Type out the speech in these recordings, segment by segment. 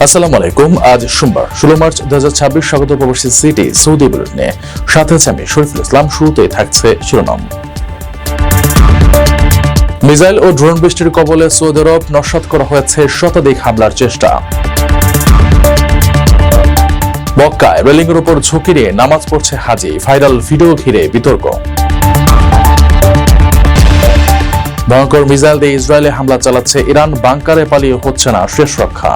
আসসালামু আলাইকুম। আজ সোমবার 16 মার্চ 2026। স্বাগত প্রবাসী সিটি সৌদি বুলেটিনে, সাথে আছে আমি শরীফুল ইসলাম। শুরুতেই থাকছে শিরোনাম। মিসাইল ও ড্রোন বৃষ্টির কবলে সৌদি আরব, নস্যাৎ করা হয়েছে শতাধিক হামলার চেষ্টা। মক্কায় রেলিংয়ের উপর ঝুঁকি নিয়ে নামাজ পড়ছে হাজি, ভাইরাল ভিডিও ঘিরে বিতর্ক। ভয়ঙ্কর মিসাইল দিয়ে ইসরায়েলে হামলা চালাচ্ছে ইরান, বাংকারে পালিয়ে হচ্ছে না শেষ রক্ষা।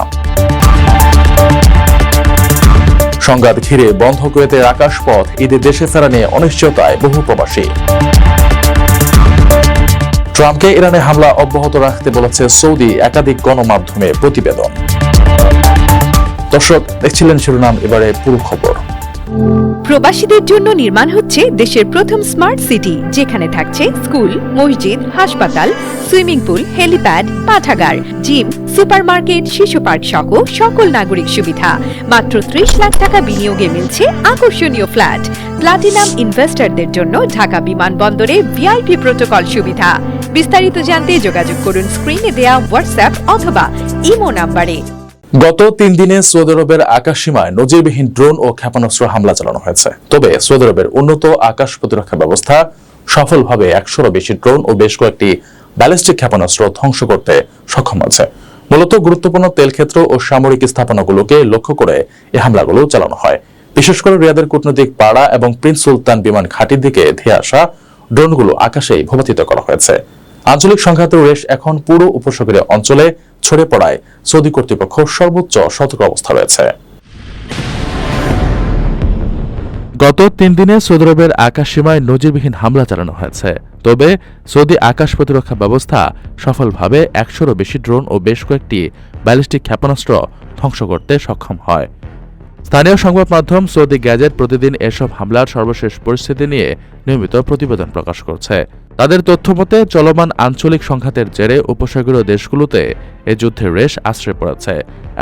সংঘাত ঘিরে বন্ধ কুয়েতের আকাশপথ, ঈদে দেশে ফেরা নিয়ে অনিশ্চয়তায় বহু প্রবাসী। ট্রাম্পকে ইরানে হামলা অব্যাহত রাখতে বলেছে সৌদি, একাধিক গণমাধ্যমে প্রতিবেদন। দর্শক, দেখছিলেন শিরোনাম, এবারে পুরো খবর। প্রবাসীদের জন্য নির্মাণ হচ্ছে দেশের প্রথম স্মার্ট সিটি, যেখানে থাকছে স্কুল, মসজিদ, হাসপাতাল, সুইমিং পুল, হেলিপ্যাড, পাঠাগার, জিম, সুপারমার্কেট, শিশু পার্ক সহ সকল নাগরিক সুবিধা। মাত্র 30 লাখ টাকা বিনিয়োগে মিলছে আকর্ষণীয় ফ্ল্যাট। প্লাটিনাম ইনভেস্টরদের জন্য ঢাকা বিমানবন্দরে ভিআইপি প্রোটোকল সুবিধা। বিস্তারিত জানতে যোগাযোগ করুন স্ক্রিনে দেয়া হোয়াটসঅ্যাপ অথবা ইমো নাম্বারে। গত 3 দিনে সৌদি আরবের আকাশসীমায় নজিরবিহীন ড্রোন ও ক্ষেপণাস্ত্র হামলা চালানো হয়েছে। তবে সৌদি আরবের উন্নত আকাশ প্রতিরক্ষা ব্যবস্থা সফলভাবে 100-ও বেশি ড্রোন ও বেশ কয়েকটি ব্যালিস্টিক ক্ষেপণাস্ত্র ধ্বংস করতে সক্ষম হয়েছে। মূলত গুরুত্বপূর্ণ তেল ক্ষেত্র ও সামরিক স্থাপনাগুলোকে লক্ষ্য করে এই হামলাগুলো চালানো হয়। বিশেষ করে রিয়াদের কূটনৈতিক পাড়া এবং প্রিন্স সুলতান বিমান ঘাঁটির দিকে ধেয়ে আসা ড্রোনগুলো আকাশেই ভূপাতিত করা হয়েছে। আঞ্চলিক সংঘাতের রেশ এখন পুরো উপসাগরীয় অঞ্চলে ছড়িয়ে পড়ায় সৌদি কর্তৃপক্ষ সর্বোচ্চ সতর্ক অবস্থা রয়েছে। গত 3 দিনে সৌদি আরবের আকাশসীমায় নজিরবিহীন হামলা চালানো হয়েছে। তবে সৌদি আকাশ প্রতিরক্ষা ব্যবস্থা সফলভাবে 100-ও বেশি ড্রোন ও বেশ কয়েকটি ব্যালিস্টিক ক্ষেপণাস্ত্র ধ্বংস করতে সক্ষম হয়। স্থানীয় সংবাদ মাধ্যম সৌদি গ্যাজেট প্রতিদিন এসব হামলার সর্বশেষ পরিস্থিতি নিয়ে নিয়মিত প্রতিবেদন প্রকাশ করছে। তাদের তথ্যমতে চলমান আঞ্চলিক সংঘাতের জেরে উপসাগরীয় দেশগুলোতে এ যুদ্ধের রেশ আশ্রয় পড়েছে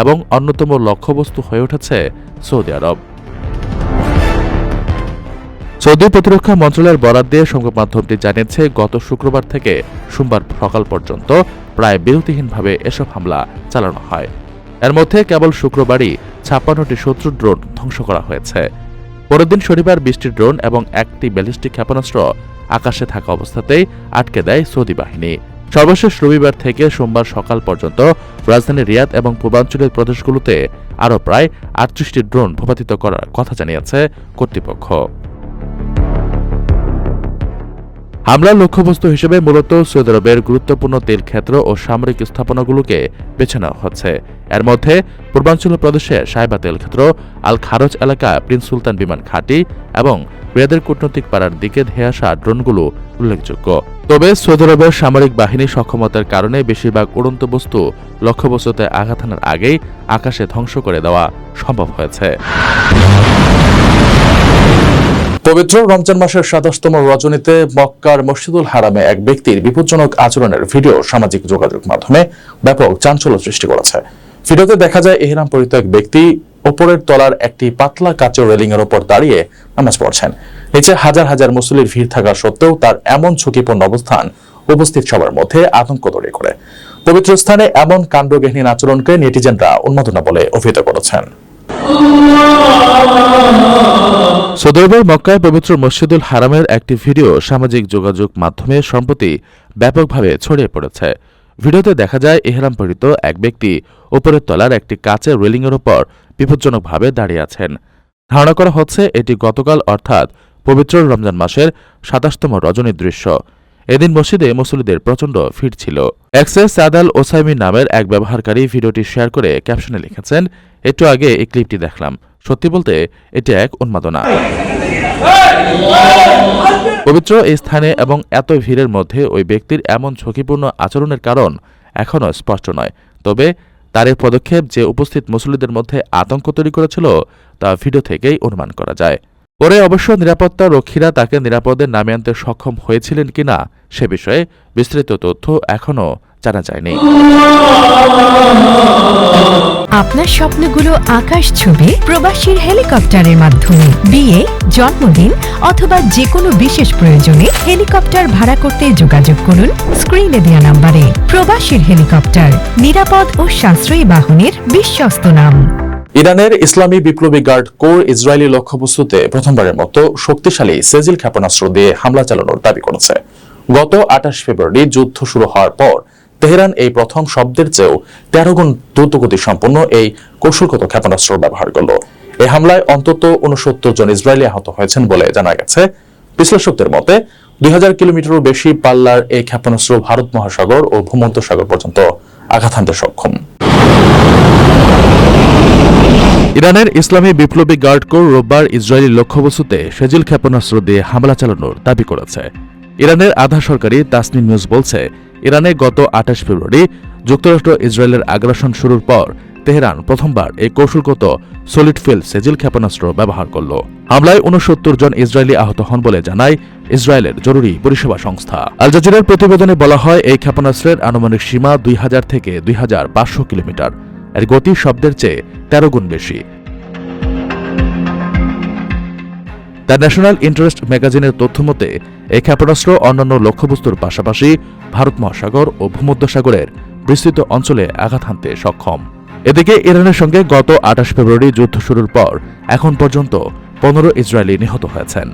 এবং অন্যতম লক্ষ্যবস্তু হয়ে উঠেছে সৌদি আরব। সৌদি প্রতিরক্ষা মন্ত্রণালয়ের বরাত দিয়ে সংবাদ মাধ্যমটি জানিয়েছে, গত শুক্রবার থেকে সোমবার সকাল পর্যন্ত প্রায় বিরতিহীনভাবে এসব হামলা চালানো হয়। এর মধ্যে কেবল শুক্রবারই 56টি শত্রু ড্রোন ধ্বংস করা হয়েছে। পরের দিন শনিবার 20টি ড্রোন এবং একটি ব্যালিস্টিক ক্ষেপণাস্ত্র আকাশে থাকা অবস্থাতেই আটকে দেয় সৌদি বাহিনী। সর্বশেষ রবিবার থেকে সোমবার সকাল পর্যন্ত রাজধানী রিয়াদ এবং পূর্বাঞ্চলের প্রদেশগুলোতে আরও প্রায় 38টি ড্রোন ভূপাতিত করার কথা জানিয়েছে কর্তৃপক্ষ। হামলার লক্ষ্যবস্তু হিসেবে মূলত সৌদি আরবের গুরুত্বপূর্ণ তেল ক্ষেত্র ও সামরিক স্থাপনাগুলোকে বেছে নেওয়া হচ্ছে। এর মধ্যে পূর্বাঞ্চল প্রদেশে সাইবা তেল ক্ষেত্র, আল খারজ এলাকা, প্রিন্স সুলতান বিমান ঘাঁটি এবং রিয়াদের কূটনৈতিক পাড়ার দিকে ধেয়ে আসা ড্রোনগুলো উল্লেখযোগ্য। তবে সৌদি আরবের সামরিক বাহিনীর সক্ষমতার কারণে বেশিরভাগ উড়ন্ত বস্তু লক্ষ্যবস্তুতে আঘাত হানার আগেই আকাশে ধ্বংস করে দেওয়া সম্ভব হয়েছে। পবিত্র রমজান মাসের 27তম রজনীতে মক্কার মসজিদুল হারামে এক ব্যক্তির বিপজ্জনক আচরণের ভিডিও সামাজিক যোগাযোগ মাধ্যমে ব্যাপক চাঞ্চল্য সৃষ্টি করেছে। ভিডিওতে দেখা যায় ইহরাম পরিহিত এক ব্যক্তি ওপরের তলার একটি পাতলা কাচের রেলিং এর উপর দাঁড়িয়ে নামাজ পড়ছেন। নিচে হাজার হাজার মুসল্লির ভিড় থাকা সত্ত্বেও তার এমন ঝুঁকিপূর্ণ অবস্থান উপস্থিত সবার মধ্যে আতঙ্ক তৈরি করে। পবিত্র স্থানে এমন কাণ্ডজ্ঞানহীন আচরণকে নেটিজেনরা উন্মাদনা বলে অভিহিত করেছেন। সৌদি আরবের মক্কায় পবিত্র মসজিদুল হারামের একটি ভিডিও সামাজিক যোগাযোগ মাধ্যমে সম্প্রতি ব্যাপকভাবে ছড়িয়ে পড়েছে। ভিডিওতে দেখা যায় ইহরাম পরিহিত এক ব্যক্তি উপরের তলার একটি কাচের রেলিংয়ের উপর বিপজ্জনকভাবে দাঁড়িয়ে আছেন। ধারণা করা হচ্ছে এটি গতকাল অর্থাৎ পবিত্র রমজান মাসের 27তম রজনীর দৃশ্য। এদিন মসজিদে মুসল্লিদের প্রচণ্ড ভিড় ছিল। এক্সে সাদাল ওসাইমি নামের এক ব্যবহারকারী ভিডিওটি শেয়ার করে ক্যাপশনে লিখেছেন, একটু আগে এই ক্লিপটি দেখলাম, সত্যি বলতে এটি এক উন্মাদনা। পবিত্র এই স্থানে এবং এত ভিড়ের মধ্যে ওই ব্যক্তির এমন ঝুঁকিপূর্ণ আচরণের কারণ এখনও স্পষ্ট নয়। তবে তার এই পদক্ষেপ যে উপস্থিত মুসল্লিদের মধ্যে আতঙ্ক তৈরি করেছিল তা ভিডিও থেকেই অনুমান করা যায়। পরে অবশ্য নিরাপত্তা রক্ষীরা তাকে নিরাপদে নামিয়ে আনতে সক্ষম হয়েছিলেন কিনা সে বিষয়ে বিস্তৃত তথ্য এখনও জানা যায়নি। আপনার স্বপ্নগুলো আকাশ ছুবে প্রবাসীর হেলিকপ্টারের মাধ্যমে। বিয়ে, জন্মদিন অথবা যে কোনো বিশেষ প্রয়োজনে হেলিকপ্টার ভাড়া করতে যোগাযোগ করুন স্ক্রিনে দেওয়া নাম্বারে। প্রবাসীর হেলিকপ্টার, নিরাপদ ও সাশ্রয়ী বাহনের বিশ্বস্ত নাম। ইরানের ইসলামী বিপ্লবী গার্ড কোর ইসরায়েলি লক্ষ্যবস্তুতে প্রথমবারের মতো শক্তিশালী সেজিল ক্ষেপণাস্ত্র দিয়ে হামলা চালানোর দাবি করেছে। গত 28 ফেব্রুয়ারি যুদ্ধ শুরু হওয়ার পর তেহরান এই প্রথম শব্দের চেয়েও 13 গুণ দ্রুতগতি সম্পন্ন এই কৌশলগত ক্ষেপণাস্ত্র ব্যবহার করল। এই হামলায় অন্তত 69 জন ইসরায়েলি আহত হয়েছেন বলে জানা গেছে। বিশ্লেষকদের মতে 2000 কিলোমিটারও বেশি পাল্লার এই ক্ষেপণাস্ত্র ভারত মহাসাগর ও ভূমধ্যসাগর পর্যন্ত আঘাত হানতে সক্ষম। ইরানের ইসলামী বিপ্লবী গার্ড কোর রোববার ইসরায়েলি লক্ষ্যবস্তুতে সেজিল ক্ষেপণাস্ত্র দিয়ে হামলা চালানোর দাবি করেছে। ইরানের আধা সরকারি তাসনিম নিউজ বলছে, ইরানে গত 28 ফেব্রুয়ারি যুক্তরাষ্ট্র ইসরায়েলের আগ্রাসন শুরুর পর তেহরান প্রথমবার এই কৌশলগত সলিড ফিল্ড সেজিল ক্ষেপণাস্ত্র ব্যবহার করল। হামলায় 69 জন ইসরায়েলি আহত হন বলে জানায় ইসরায়েলের জরুরি পরিষেবা সংস্থা। আল জাজিরার প্রতিবেদনে বলা হয়, এই ক্ষেপণাস্ত্রের আনুমানিক সীমা 2000 থেকে 2500 কিলোমিটার। এর গতি শব্দের চেয়ে 13 গুণ বেশি। দ্য ন্যাশনাল ইন্টারেস্ট ম্যাগাজিনের তথ্যমতে এই ক্ষেপণাস্ত্র অন্যান্য লক্ষ্যবস্তুর পাশাপাশি ভারত মহাসাগর ও ভূমধ্যসাগরের বিস্তৃত অঞ্চলে আঘাত হানতে সক্ষম। এদিকে ইরানের সঙ্গে গত 28 ফেব্রুয়ারি যুদ্ধ শুরুর পর এখন পর্যন্ত 15 ইসরায়েলি নিহত হয়েছেন।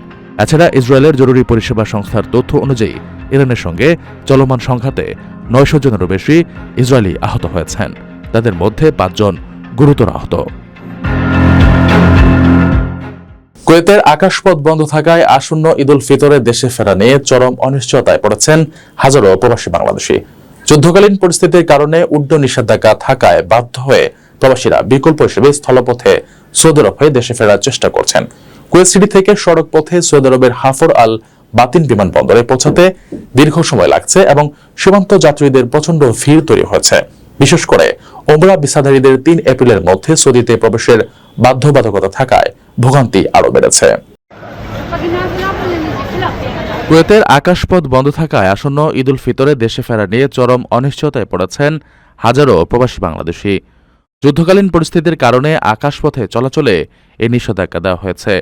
এছাড়া ইসরায়েলের জরুরি পরিষেবা সংস্থার তথ্য অনুযায়ী ইরানের সঙ্গে চলমান সংঘাতে 900 জনেরও বেশি ইসরায়েলি আহত হয়েছেন। তাদের মধ্যে 5 জন গুরুতর আহত। কুয়েতের আকাশপথ বন্ধ থাকায় আসন্ন ঈদ উল ফিতরে দেশে ফেরা নিয়ে চরম অনিশ্চয়তায় পড়েছেন হাজারো প্রবাসী বাংলাদেশি। যুদ্ধকালীন পরিস্থিতির কারণে উড্ডয়ন নিষেধাজ্ঞা থাকায় বাধ্য হয়ে প্রবাসীরা বিকল্প হিসেবে স্থলপথে সৌদি আরব হয়ে দেশে ফেরার চেষ্টা করছেন। কুয়েত সিটি থেকে সড়ক পথে সৌদি আরবের হাফর আল বাতিন বিমানবন্দরে পৌঁছাতে দীর্ঘ সময় লাগছে এবং সীমান্ত যাত্রীদের প্রচন্ড ভিড় তৈরি হয়েছে। বিশেষ করে ওমরা ভিসাধারীদের 3 এপ্রিলের মধ্যে সৌদিতে প্রবেশের বাধ্যবাধকতা থাকায় ভোগান্তি আরও বেড়েছে। কুয়েতের আকাশপথ বন্ধ থাকায় আসন্ন ঈদ উল ফিতরে দেশে ফেরা নিয়ে চরম অনিশ্চয়তায় পড়েছেন হাজারো প্রবাসী বাংলাদেশি। যুদ্ধকালীন পরিস্থিতির কারণে আকাশপথে চলাচলে এই নিষেধাজ্ঞা দেওয়া হয়েছে।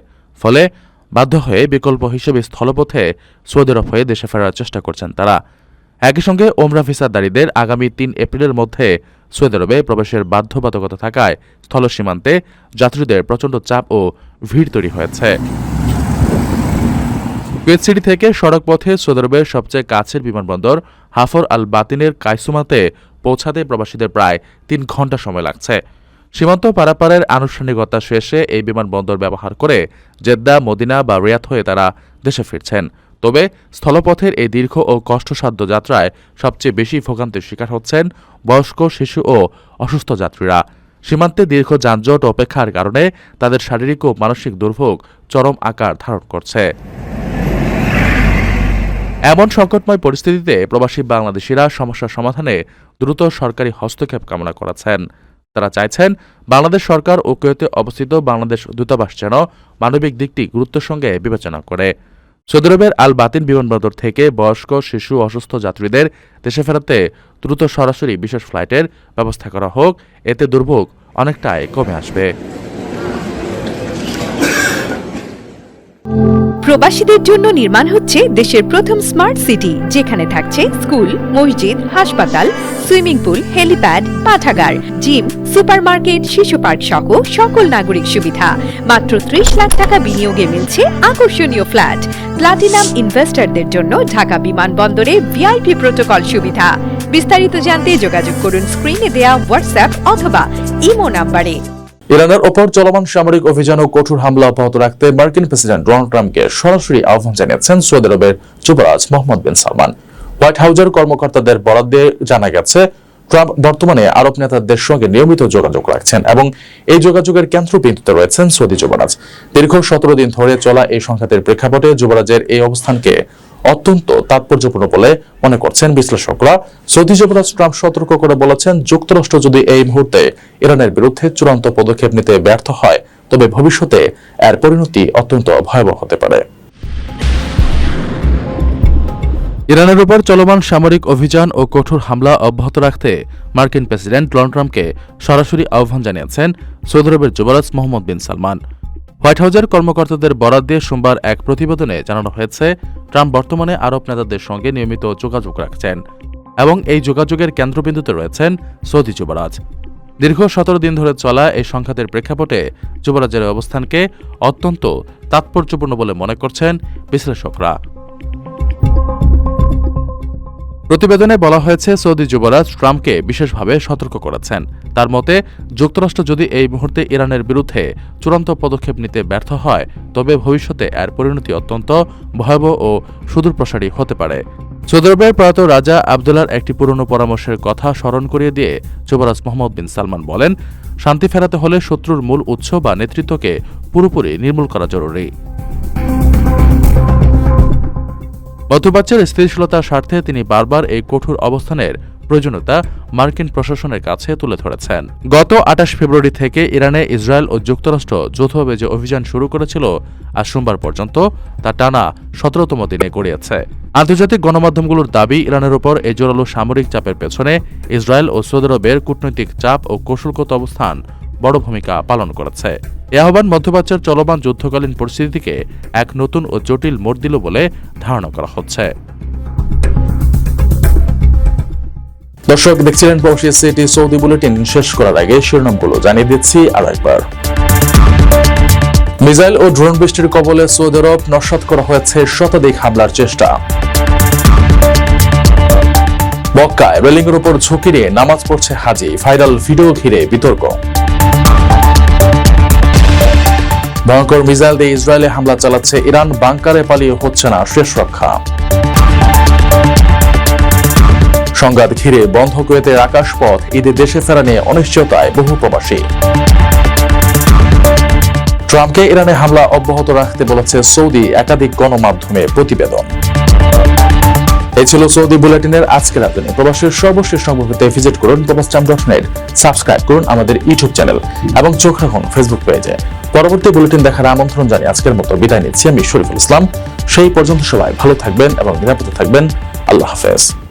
ফলে বাধ্য হয়ে বিকল্প হিসেবে স্থলপথে সৌদি আরব হয়ে দেশে ফেরার চেষ্টা করছেন তারা। একই সঙ্গে ওমরা ভিসাধারীদের আগামী 3 এপ্রিলের মধ্যে সৌদি আরবে প্রবেশের বাধ্যবাধকতা থাকায় স্থল সীমান্তে যাত্রীদের প্রচণ্ড চাপ ও ভিড় তৈরি হয়েছে। কুয়েত সিটি থেকে সড়ক পথে সৌদি আরবের সবচেয়ে কাছের বিমানবন্দর হাফর আল বাতিনের কায়সুমাতে পৌঁছাতে প্রবাসীদের প্রায় 3 ঘণ্টা সময় লাগছে। সীমান্ত পারাপারের আনুষ্ঠানিকতা শেষে এই বিমানবন্দর ব্যবহার করে জেদ্দা, মদিনা বা রিয়াদ হয়ে তারা দেশে ফিরছেন। তবে স্থলপথের এই দীর্ঘ ও কষ্টসাধ্য যাত্রায় সবচেয়ে বেশি ভোগান্তির শিকার হচ্ছেন বয়স্ক, শিশু ও অসুস্থ যাত্রীরা। সীমান্তে দীর্ঘ যানজট অপেক্ষার কারণে তাদের শারীরিক ও মানসিক দুর্ভোগ চরম আকার ধারণ করছে। এমন সংকটময় পরিস্থিতিতে প্রবাসী বাংলাদেশিরা সমস্যা সমাধানে দ্রুত সরকারি হস্তক্ষেপ কামনা করেছেন। তারা চাইছেন বাংলাদেশ সরকার ও কুয়েতে অবস্থিত বাংলাদেশ দূতাবাস যেন মানবিক দিকটি গুরুত্বের সঙ্গে বিবেচনা করে সৌদি আরবের আল বাতিন বিমানবন্দর থেকে বয়স্ক, শিশু, অসুস্থ যাত্রীদের দেশে ফেরাতে দ্রুত সরাসরি বিশেষ ফ্লাইটের ব্যবস্থা করা হোক। এতে দুর্ভোগ অনেকটাই কমে আসবে। প্রবাসীদের জন্য নির্মাণ হচ্ছে দেশের প্রথম স্মার্ট সিটি, যেখানে থাকছে স্কুল, মসজিদ, হাসপাতাল, সুইমিং পুল, হেলিপ্যাড, পাঠাগার, জিম, সুপারমার্কেট, শিশু পার্ক সহ সকল নাগরিক সুবিধা। মাত্র 30 লাখ টাকা বিনিয়োগে মিলছে আকর্ষণীয় ফ্ল্যাট। প্লাটিনাম ইনভেস্টরদের জন্য ঢাকা বিমানবন্দরে ভিআইপি প্রোটোকল সুবিধা। বিস্তারিত জানতে যোগাযোগ করুন স্ক্রিনে দেয়া হোয়াটসঅ্যাপ অথবা ইমো নাম্বারে। ইরানের ওপর চলমান সামরিক অভিযান ও কঠোর হামলা অব্যাহত রাখতে মার্কিন প্রেসিডেন্ট ডোনাল্ড ট্রাম্পকে সরাসরি আহ্বান জানিয়েছেন সৌদি আরবের যুবরাজ মোহাম্মদ বিন সালমান। হোয়াইট হাউসের কর্মকর্তাদের বরাত দিয়ে জানা গেছে, ট্রাম্প বর্তমানে আরব নেতাদের সঙ্গে নিয়মিত যোগাযোগ রাখছেন এবং এই যোগাযোগের কেন্দ্রবিন্দুতে রয়েছেন সৌদি যুবরাজ। দীর্ঘ 17 দিন ধরে চলা এই সংঘাতের প্রেক্ষাপটে যুবরাজের এই অবস্থানকে অত্যন্ত তাৎপর্যপূর্ণ বলে মনে করছেন বিশ্লেষকরা। সৌদি যুবরাজ ট্রাম্প সতর্ক করে বলেছেন, যুক্তরাষ্ট্র যদি এই মুহূর্তে ইরানের বিরুদ্ধে চূড়ান্ত পদক্ষেপ নিতে ব্যর্থ হয় তবে ভবিষ্যতে এর পরিণতি অত্যন্ত ভয়াবহ হতে পারে। ইরানের উপর চলমান সামরিক অভিযান ও কঠোর হামলা অব্যাহত রাখতে মার্কিন প্রেসিডেন্ট ডোনাল্ড ট্রাম্পকে সরাসরি আহ্বান জানিয়েছেন সৌদি আরবের যুবরাজ মোহাম্মদ বিন সালমান। হোয়াইট হাউসের কর্মকর্তাদের বরাত দিয়ে সোমবার এক প্রতিবেদনে জানানো হয়েছে, ট্রাম্প বর্তমানে আরব নেতাদের সঙ্গে নিয়মিত যোগাযোগ রাখছেন এবং এই যোগাযোগের কেন্দ্রবিন্দুতে রয়েছেন সৌদি যুবরাজ। দীর্ঘ 17 দিন ধরে চলা এই সংঘাতের প্রেক্ষাপটে যুবরাজের অবস্থানকে অত্যন্ত তাৎপর্যপূর্ণ বলে মনে করছেন বিশ্লেষকরা। প্রতিবেদনে বলা হয়েছে, সৌদি যুবরাজ ট্রাম্পকে বিশেষভাবে সতর্ক করেছেন। তার মতে, যুক্তরাষ্ট্র যদি এই মুহূর্তে ইরানের বিরুদ্ধে চূড়ান্ত পদক্ষেপ নিতে ব্যর্থ হয়, তবে ভবিষ্যতে এর পরিণতি অত্যন্ত ভয়াবহ ও সুদূরপ্রসারী হতে পারে। সৌদি আরবের প্রয়াত রাজা আবদুল্লাহর একটি পুরনো পরামর্শের কথা স্মরণ করিয়ে দিয়ে যুবরাজ মোহাম্মদ বিন সালমান বলেন, শান্তি ফেরাতে হলে শত্রুর মূল উৎস বা নেতৃত্বকে পুরোপুরি নির্মূল করা জরুরি। মধ্যপ্রাচ্যের স্থিতিশীলতার স্বার্থে তিনি বারবার এই কঠোর অবস্থানের প্রয়োজনীয়তা মার্কিন প্রশাসনের কাছে তুলে ধরেছেন। গত 28 ফেব্রুয়ারি থেকে ইরানে ইসরায়েল ও যুক্তরাষ্ট্র যৌথভাবে যে অভিযান শুরু করেছিল, আজ সোমবার পর্যন্ত তা টানা 17তম দিনে গড়িয়েছে। আন্তর্জাতিক গণমাধ্যমগুলোর দাবি, ইরানের উপর এই জোরালো সামরিক চাপের পেছনে ইসরায়েল ও সৌদি আরবের কূটনৈতিক চাপ ও কৌশলগত অবস্থান বড় ভূমিকা পালন করেছে। এ আহ্বান মধ্যপ্রাচ্যের চলমান যুদ্ধকালীন পরিস্থিতিকে এক নতুন ও জটিল মোড় দিল বলে ধারণা করা হচ্ছে। দর্শক দেখছিলেন প্রবাসী সিটি সৌদি বুলেটিন। শেষ করার আগে শিরোনামগুলো জানিয়ে দিচ্ছি আরেকবার। মিসাইল ও ড্রোন বৃষ্টির কবলে সৌদি আরব, নস্যাৎ করা হয়েছে শতাধিক হামলার চেষ্টা। মক্কায় রেলিংয়ের উপর ঝুঁকি নিয়ে নামাজ পড়ছে হাজি, ভাইরাল ভিডিও ঘিরে বিতর্ক। ভয়ঙ্কর মিসাইল দিয়ে ইসরায়েলে হামলা চালাচ্ছে ইরান, বাংকারে পালিয়ে হচ্ছে না শেষ রক্ষা। সংঘাত ঘিরে বন্ধ কুয়েতের আকাশপথ, ঈদে দেশে ফেরা নিয়ে অনিশ্চয়তায় বহু প্রবাসী। ট্রাম্পকে ইরানে হামলা অব্যাহত রাখতে বলেছে সৌদি, একাধিক গণমাধ্যমে প্রতিবেদন। এই ছিল সৌদি বুলেটিনের আজকের আপডেট। প্রবাসের সর্বশেষ সংবাদ পেতে ভিজিট করুন probascham.net, সাবস্ক্রাইব করুন আমাদের ইউটিউব চ্যানেল এবং চোখ রাখুন ফেসবুক পেজে। পরবর্তী বুলেটিন দেখার আমন্ত্রণ জানিয়ে আজকের মতো বিদায় নিচ্ছি আমি শরীফুল ইসলাম। সেই পর্যন্ত সবাই ভালো থাকবেন এবং নিরাপদে থাকবেন। আল্লাহ হাফেজ।